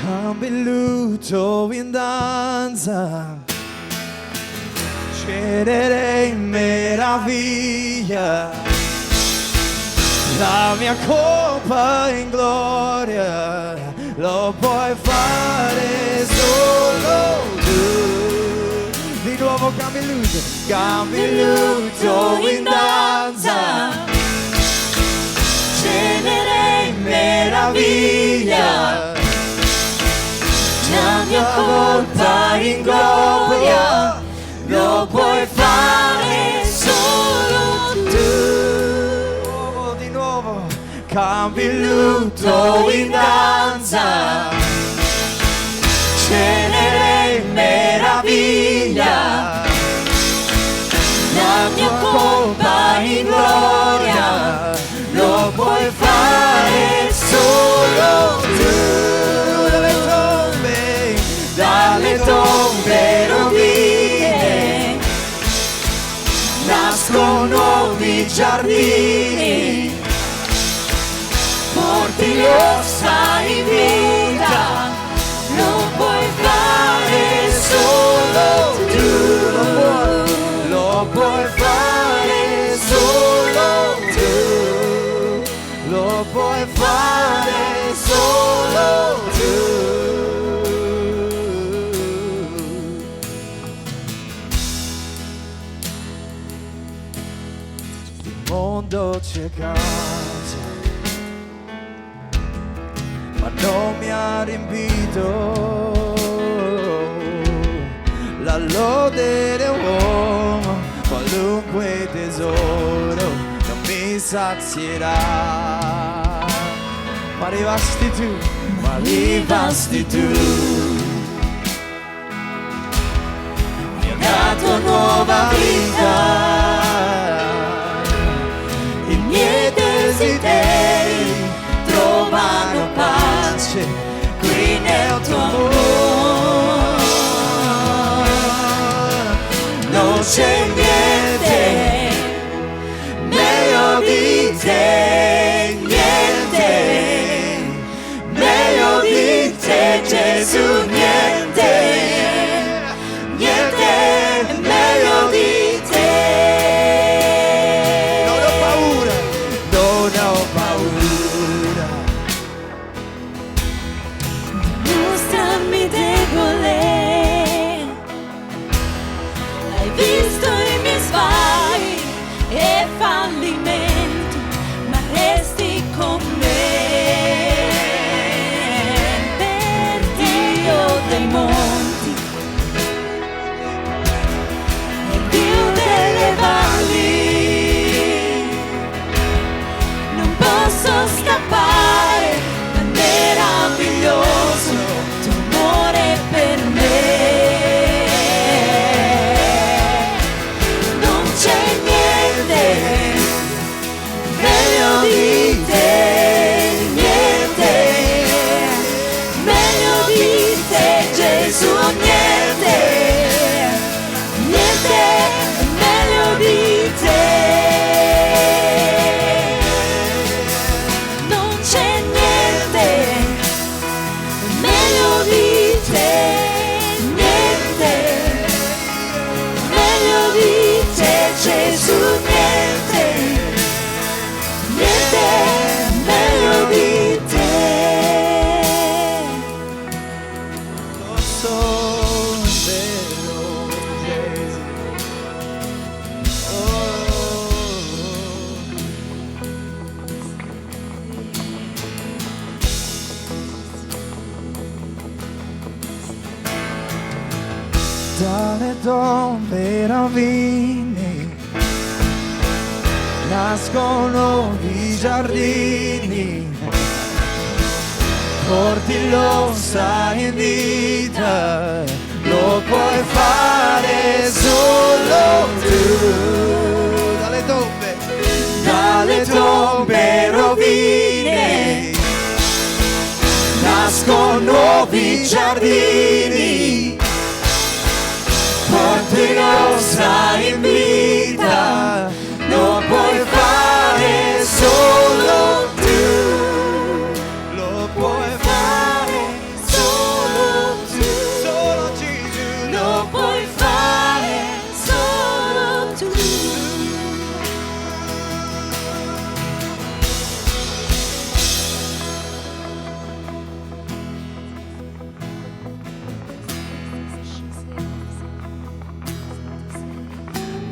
cambi il lutto in danza, cenere in meraviglia, la mia colpa in gloria, lo puoi fare solo tu. Di nuovo cambi il lutto in danza, cenere in meraviglia, la mia colpa in gloria, lo puoi fare solo tu. Di nuovo, cambi il lutto in danza, cenere in meraviglia, la mia colpa in gloria, lo puoi fare solo tu. Dalle tombe rovine nascono nuovi giardini, porti rossa in vita, lo puoi fare solo tu, lo puoi fare solo tu, lo puoi fare solo tu. Il mondo c'è casa, ma non mi ha riempito. La lode dell'uomo, qualunque tesoro, non mi sazierà. Ma arrivasti tu, ma arrivasti tu. Mi hai dato nuova vita. I miei desideri trovano pace qui nel tuo amore. Non c'è niente meglio di te, niente meglio di te, Gesù, niente, niente meglio di te. Mostrami debole, hai visto i miei sbagli e fallimenti, ma resti con me. Per Dio dei monti e Dio delle valli, non posso scappare dal meraviglioso tuo amore per me. Non c'è niente meglio di te, niente meglio di te, Gesù, niente, niente meglio di te. Non c'è niente meglio di te, niente meglio di te, Gesù, niente, niente meglio di te. Lo so, vero, Gesù. Dalle tombe rovine nascono i giardini, porti lo sai in vita, lo puoi fare solo tu. Dalle tombe rovine nascono nuovi giardini, porti lo sai in vita, lo puoi fare solo tu, lo puoi fare solo tu.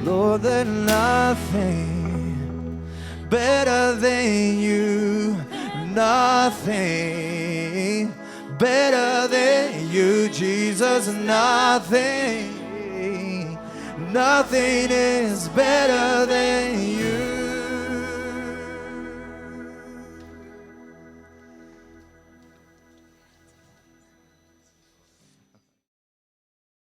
Lord, there's nothing better than you. Nothing better than you, Jesus. Nothing is better than you.